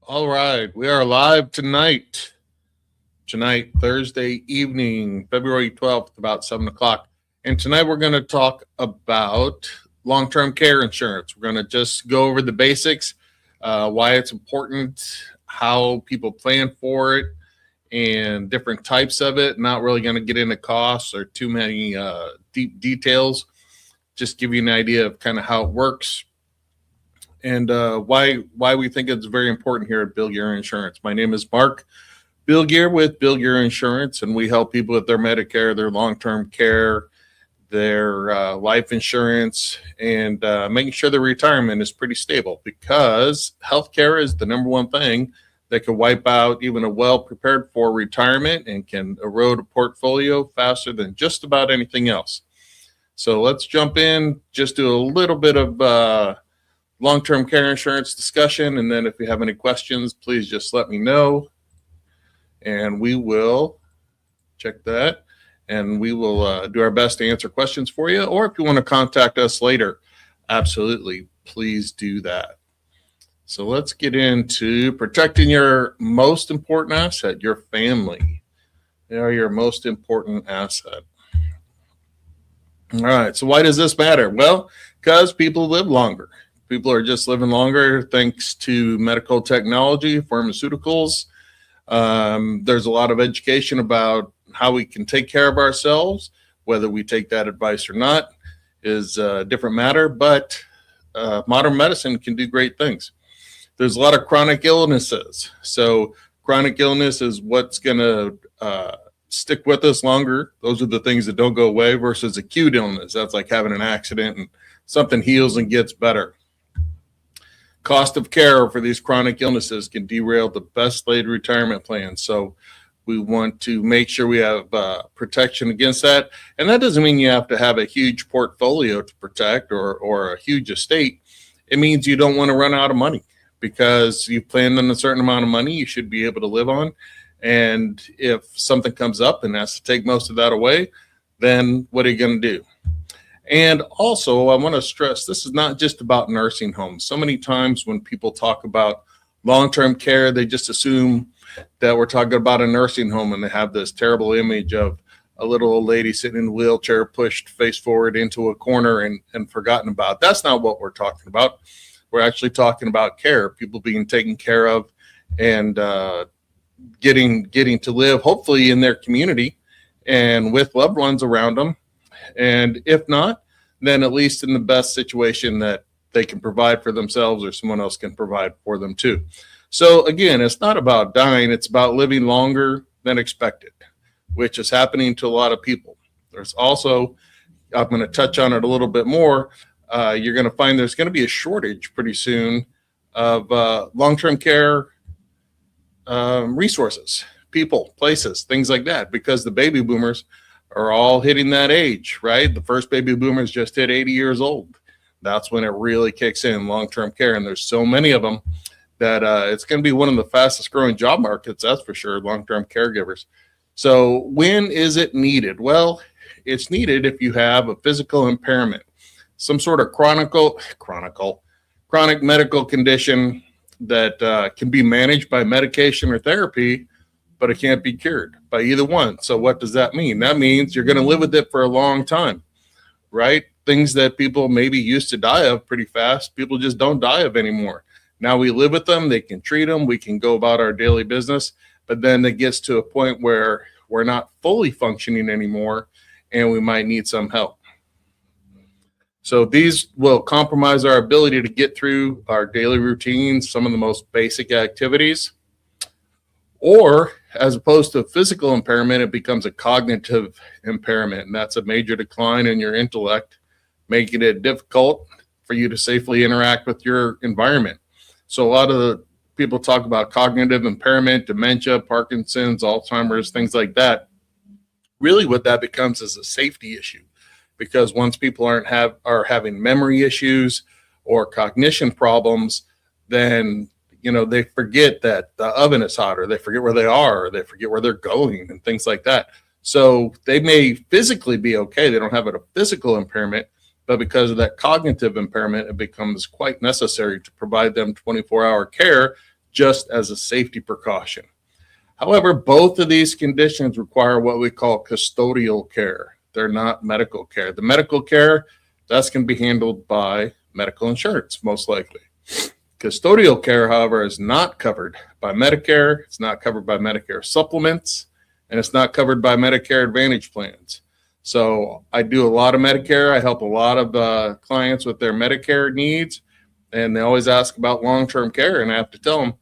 All right, we are live tonight. Thursday evening, February 12th, about 7 o'clock. And tonight we're going to talk about long term care insurance. We're going to just go over the basics, why it's important, how people plan for it, and different types of it. Not really going to get into costs or too many deep details. Just give you an idea of kind of how it works and why we think it's very important here at Bill Gear Insurance. My name is Mark Bill Gear with Bill Gear Insurance, and we help people with their Medicare, their long-term care, their life insurance, and making sure their retirement is pretty stable, because healthcare is the number one thing that can wipe out even a well-prepared for retirement and can erode a portfolio faster than just about anything else. So let's jump in, just do a little bit of long-term care insurance discussion, and then if you have any questions, please just let me know, and we will check that, and we will do our best to answer questions for you. Or if you want to contact us later, absolutely, please do that. So let's get into protecting your most important asset, your family. They are your most important asset. All right, so why does this matter? Well, because people live longer. People are just living longer thanks to medical technology, pharmaceuticals. There's a lot of education about how we can take care of ourselves. Whether we take that advice or not is a different matter, but modern medicine can do great things. There's a lot of chronic illnesses. So chronic illness is what's going to stick with us longer. Those are the things that don't go away versus acute illness. That's like having an accident and something heals and gets better. Cost of care for these chronic illnesses can derail the best laid retirement plans. So we want to make sure we have protection against that. And that doesn't mean you have to have a huge portfolio to protect or a huge estate. It means you don't want to run out of money, because you planned on a certain amount of money you should be able to live on. And if something comes up and has to take most of that away, then what are you going to do? And also, I want to stress, this is not just about nursing homes. So many times when people talk about long-term care, they just assume that we're talking about a nursing home, and they have this terrible image of a little old lady sitting in a wheelchair, pushed face forward into a corner and forgotten about. That's not what we're talking about. We're actually talking about care, people being taken care of and getting to live, hopefully, in their community and with loved ones around them. And if not, then at least in the best situation that they can provide for themselves, or someone else can provide for them too. So again, it's not about dying. It's about living longer than expected, which is happening to a lot of people. There's also, I'm going to touch on it a little bit more. You're going to find there's going to be a shortage pretty soon of long-term care resources, people, places, things like that, because the baby boomers are all hitting that age, right? The first baby boomers just hit 80 years old. That's when it really kicks in, long-term care. And there's so many of them that it's going to be one of the fastest growing job markets, that's for sure, long-term caregivers. So when is it needed? Well, it's needed if you have a physical impairment, some sort of chronic medical condition that can be managed by medication or therapy, but it can't be cured by either one. So what does that mean? That means you're going to live with it for a long time, right? Things that people maybe used to die of pretty fast, people just don't die of anymore. Now we live with them, they can treat them, we can go about our daily business, but then it gets to a point where we're not fully functioning anymore and we might need some help. So these will compromise our ability to get through our daily routines, some of the most basic activities. Or as opposed to physical impairment, it becomes a cognitive impairment, and that's a major decline in your intellect, making it difficult for you to safely interact with your environment. So a lot of the people talk about cognitive impairment, dementia, Parkinson's, Alzheimer's, things like that. Really what that becomes is a safety issue, because once people are having memory issues or cognition problems, then they forget that the oven is hot, or they forget where they are, or they forget where they're going and things like that. So they may physically be okay. They don't have a physical impairment, but because of that cognitive impairment, it becomes quite necessary to provide them 24-hour care just as a safety precaution. However, both of these conditions require what we call custodial care. They're not medical care. The medical care, that's going to be handled by medical insurance, most likely. Custodial care, however, is not covered by Medicare. It's not covered by Medicare supplements, and it's not covered by Medicare Advantage plans. So I do a lot of Medicare. I help a lot of clients with their Medicare needs, and they always ask about long-term care, and I have to tell them,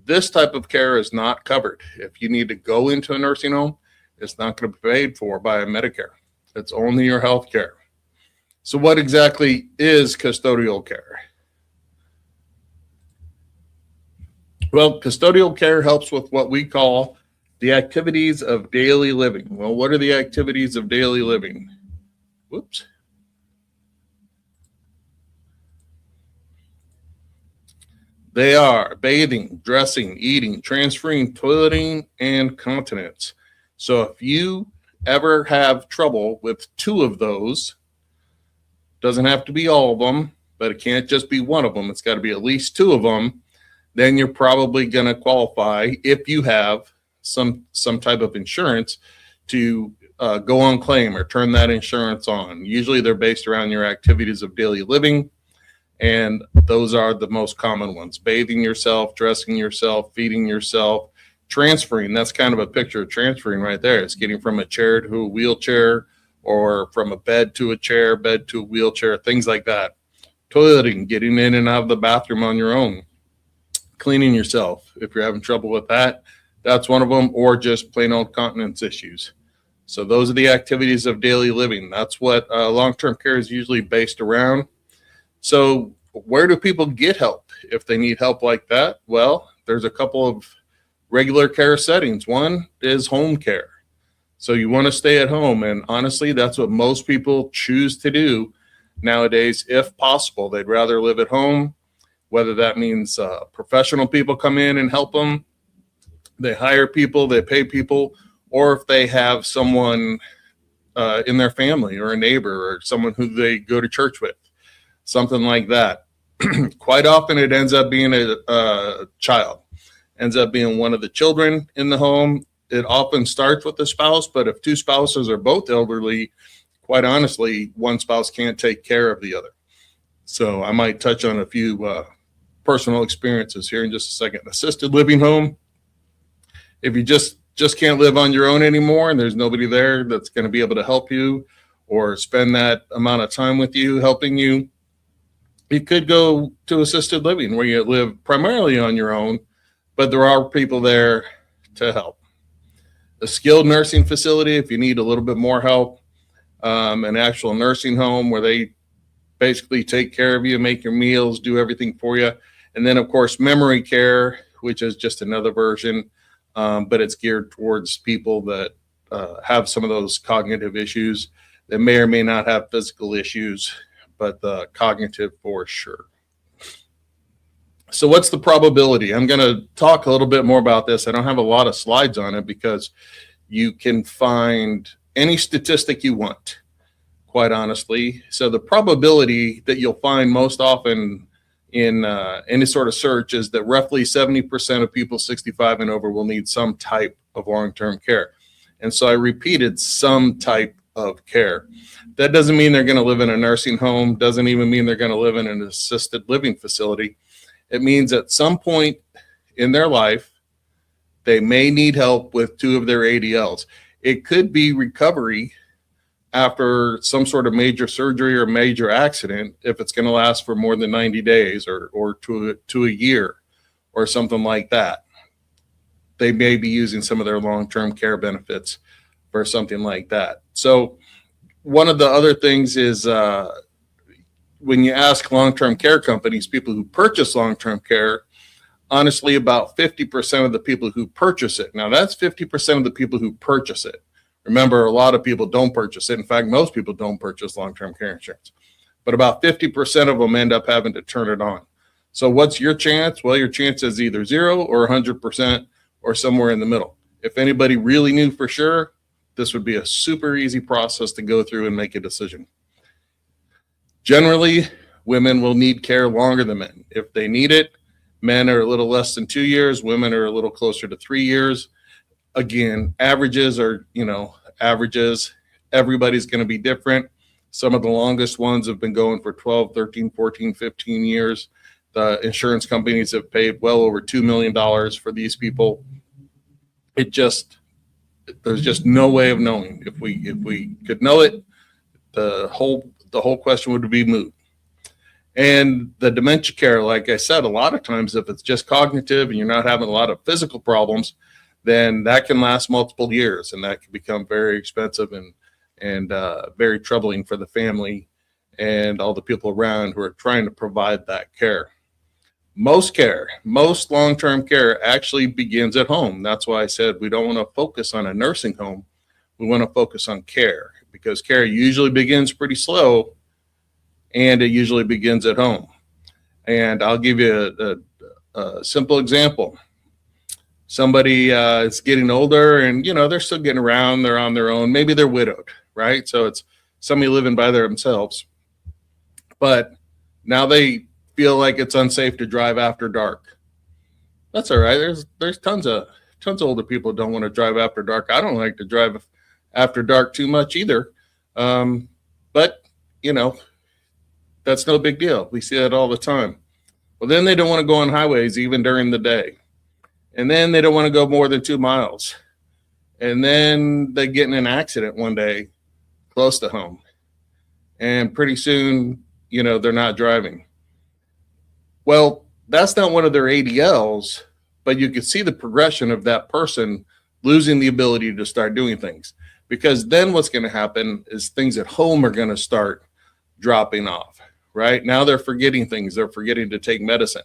this type of care is not covered. If you need to go into a nursing home, it's not going to be paid for by Medicare. It's only your health care. So what exactly is custodial care? Well, custodial care helps with what we call the activities of daily living. Well, what are the activities of daily living? Whoops. They are bathing, dressing, eating, transferring, toileting, and continence. So if you ever have trouble with two of those, doesn't have to be all of them, but it can't just be one of them. It's got to be at least two of them. Then you're probably going to qualify, if you have some type of insurance, to go on claim or turn that insurance on. Usually they're based around your activities of daily living. And those are the most common ones: bathing yourself, dressing yourself, feeding yourself, transferring. That's kind of a picture of transferring right there. It's getting from a chair to a wheelchair, or from a bed to a chair, bed to a wheelchair, things like that. Toileting, getting in and out of the bathroom on your own. Cleaning yourself, if you're having trouble with that, that's one of them, or just plain old continence issues. So those are the activities of daily living. That's what long-term care is usually based around. So where do people get help if they need help like that? Well, there's a couple of regular care settings. One is home care. So you want to stay at home. And honestly, that's what most people choose to do nowadays. If possible, they'd rather live at home, whether that means professional people come in and help them. They hire people, they pay people, or if they have someone in their family or a neighbor or someone who they go to church with. Something like that. Quite often it ends up being a child, ends up being one of the children in the home. It often starts with the spouse, but if two spouses are both elderly, quite honestly, one spouse can't take care of the other. So I might touch on a few personal experiences here in just a second. Assisted living home. If you just can't live on your own anymore and there's nobody there that's going to be able to help you or spend that amount of time with you, helping you, you could go to assisted living where you live primarily on your own, but there are people there to help. A skilled nursing facility, if you need a little bit more help, an actual nursing home where they basically take care of you, make your meals, do everything for you. And then, of course, memory care, which is just another version, but it's geared towards people that have some of those cognitive issues that may or may not have physical issues, but cognitive for sure. So what's the probability? I'm going to talk a little bit more about this. I don't have a lot of slides on it because you can find any statistic you want, quite honestly. So the probability that you'll find most often in any sort of search is that roughly 70% of people 65 and over will need some type of long-term care. And so I repeated some type of care. That doesn't mean they're going to live in a nursing home, doesn't even mean they're going to live in an assisted living facility. It means at some point in their life, they may need help with two of their ADLs. It could be recovery after some sort of major surgery or major accident, if it's going to last for more than 90 days or to a year or something like that. They may be using some of their long-term care benefits for something like that. So one of the other things is when you ask long-term care companies, people who purchase long-term care, honestly, about 50% of the people who purchase it. Now, that's 50% of the people who purchase it. Remember, a lot of people don't purchase it. In fact, most people don't purchase long-term care insurance. But about 50% of them end up having to turn it on. So what's your chance? Well, your chance is either 0 or 100% or somewhere in the middle. If anybody really knew for sure, this would be a super easy process to go through and make a decision. Generally, women will need care longer than men. If they need it, Men are a little less than 2 years. Women are a little closer to 3 years. Again, averages are, averages. Everybody's going to be different. Some of the longest ones have been going for 12, 13, 14, 15 years. The insurance companies have paid well over $2 million for these people. There's just no way of knowing. If we could know it, the whole question would be moot. And the dementia care, like I said, a lot of times if it's just cognitive and you're not having a lot of physical problems, then that can last multiple years, and that can become very expensive and very troubling for the family and all the people around who are trying to provide that care. Most long-term care actually begins at home. That's why I said we don't want to focus on a nursing home. We want to focus on care, because care usually begins pretty slow, and it usually begins at home. And I'll give you a simple example. Somebody is getting older and, they're still getting around. They're on their own. Maybe they're widowed, right? So it's somebody living by themselves. But now they feel like it's unsafe to drive after dark. That's all right. There's tons of older people who don't want to drive after dark. I don't like to drive after dark too much either. But, that's no big deal. We see that all the time. Well, then they don't want to go on highways even during the day. And then they don't want to go more than 2 miles. And then they get in an accident one day close to home. And pretty soon, they're not driving. Well, that's not one of their ADLs, but you can see the progression of that person losing the ability to start doing things. Because then what's going to happen is things at home are going to start dropping off. Right now, they're forgetting things. They're forgetting to take medicine.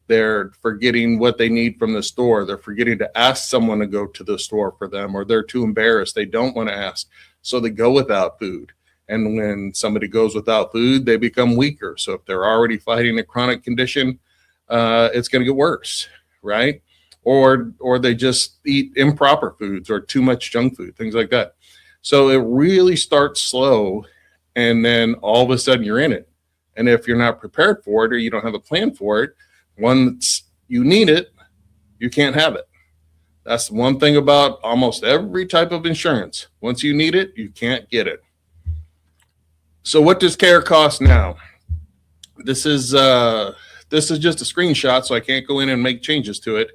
They're forgetting what they need from the store. They're forgetting to ask someone to go to the store for them, or they're too embarrassed. They don't want to ask. So they go without food. And when somebody goes without food, they become weaker. So if they're already fighting a chronic condition, it's going to get worse, right? Or they just eat improper foods or too much junk food, things like that. So it really starts slow, and then all of a sudden you're in it. And if you're not prepared for it, or you don't have a plan for it, once you need it, you can't have it. That's one thing about almost every type of insurance. Once you need it, you can't get it. So what does care cost now? This is just a screenshot, so I can't go in and make changes to it.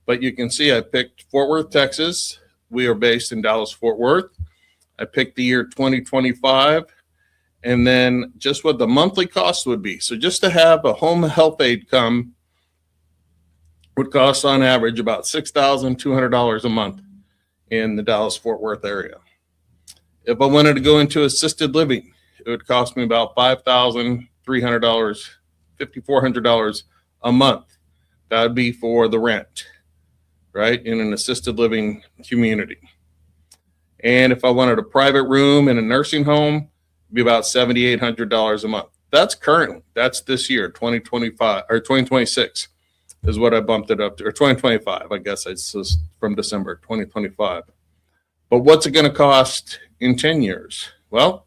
But you can see I picked Fort Worth, Texas. We are based in Dallas, Fort Worth. I picked the year 2025. And then just what the monthly cost would be. So just to have a home health aide come would cost on average about $6,200 a month in the Dallas-Fort Worth area. If I wanted to go into assisted living, it would cost me about $5,300, $5,400 a month. That would be for the rent, right, in an assisted living community. And if I wanted a private room in a nursing home, be about $7,800 a month. That's this year, 2025 or 2026 is what I bumped it up to, or 2025, I guess it's just from December 2025. But what's it going to cost in 10 years? Well,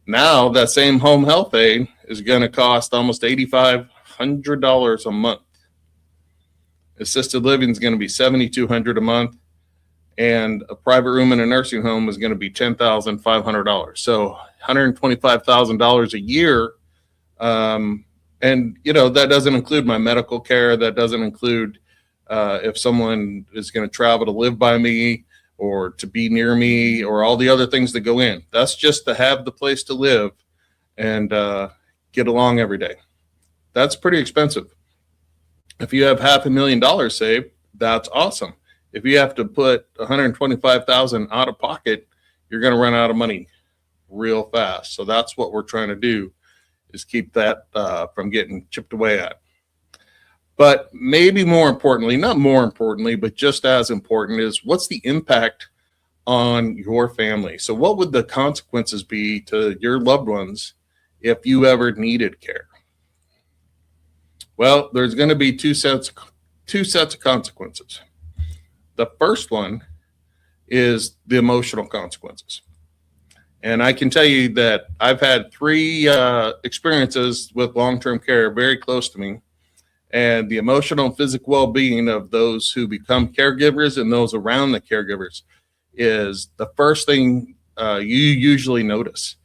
now that same home health aide is going to cost almost $8,500 a month. Assisted living is going to be $7,200 a month. And a private room in a nursing home is going to be $10,500. So $125,000 a year. And, that doesn't include my medical care. That doesn't include if someone is going to travel to live by me or to be near me or all the other things that go in. That's just to have the place to live and get along every day. That's pretty expensive. If you have $500,000 saved, that's awesome. If you have to put $125,000 out of pocket, you're going to run out of money real fast. So that's what we're trying to do, is keep that from getting chipped away at. But maybe more importantly, not more importantly, but just as important, is what's the impact on your family? So what would the consequences be to your loved ones if you ever needed care? Well, there's going to be two sets of consequences. The first one is the emotional consequences. And I can tell you that I've had 3 experiences with long-term care very close to me. And the emotional and physical well-being of those who become caregivers and those around the caregivers is the first thing you usually notice,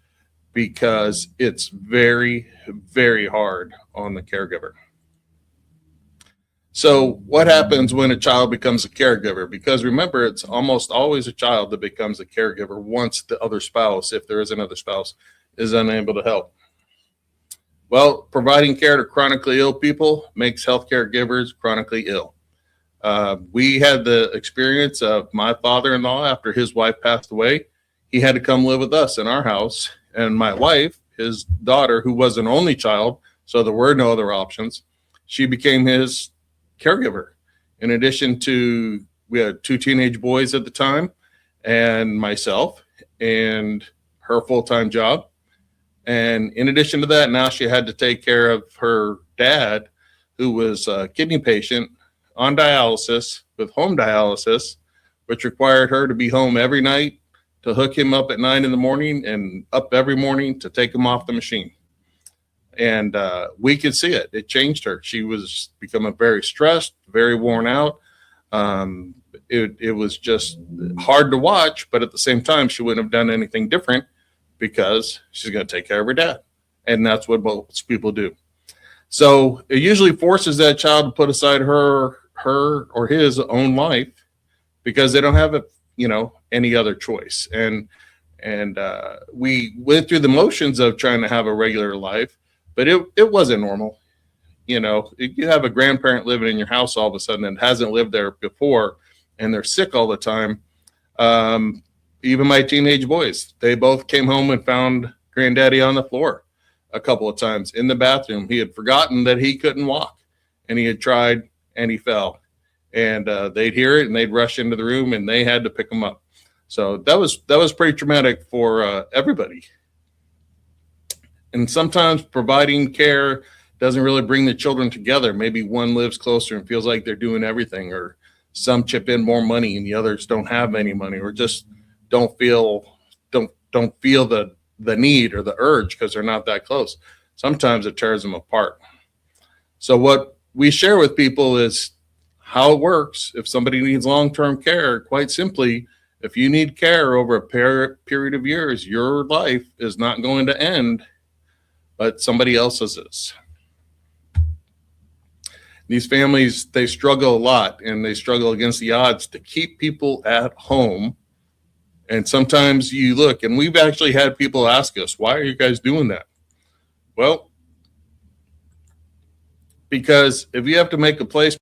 because it's very, very hard on the caregiver. So what happens when a child becomes a caregiver? Because remember, it's almost always a child that becomes a caregiver once the other spouse, if there is another spouse, is unable to help. Well, providing care to chronically ill people makes healthcare givers chronically ill. We had the experience of my father-in-law, after his wife passed away, he had to come live with us in our house. And my wife, his daughter, who was an only child, so there were no other options, she became his caregiver. In addition to, we had 2 teenage boys at the time, and myself, and her full-time job. And in addition to that, now she had to take care of her dad, who was a kidney patient on dialysis with home dialysis, which required her to be home every night to hook him up at 9 in the morning and up every morning to take him off the machine. And we could see it. It changed her. She was becoming very stressed, very worn out. It was just hard to watch, but at the same time, she wouldn't have done anything different because she's going to take care of her dad. And that's what most people do. So it usually forces that child to put aside her or his own life because they don't have any other choice. And we went through the motions of trying to have a regular life, but it wasn't normal. You have a grandparent living in your house all of a sudden and hasn't lived there before, and they're sick all the time. Even my teenage boys, they both came home and found granddaddy on the floor a couple of times in the bathroom. He had forgotten that he couldn't walk, and he had tried and he fell, and they'd hear it and they'd rush into the room and they had to pick him up. So that was pretty traumatic for everybody. And sometimes providing care doesn't really bring the children together. Maybe one lives closer and feels like they're doing everything, or some chip in more money and the others don't have any money, or just don't feel the need or the urge because they're not that close. Sometimes it tears them apart. So what we share with people is how it works. If somebody needs long-term care, quite simply, if you need care over a period of years, your life is not going to end, but somebody else's is. These families, they struggle a lot, and they struggle against the odds to keep people at home. And sometimes you look, and we've actually had people ask us, why are you guys doing that? Well, because if you have to make a place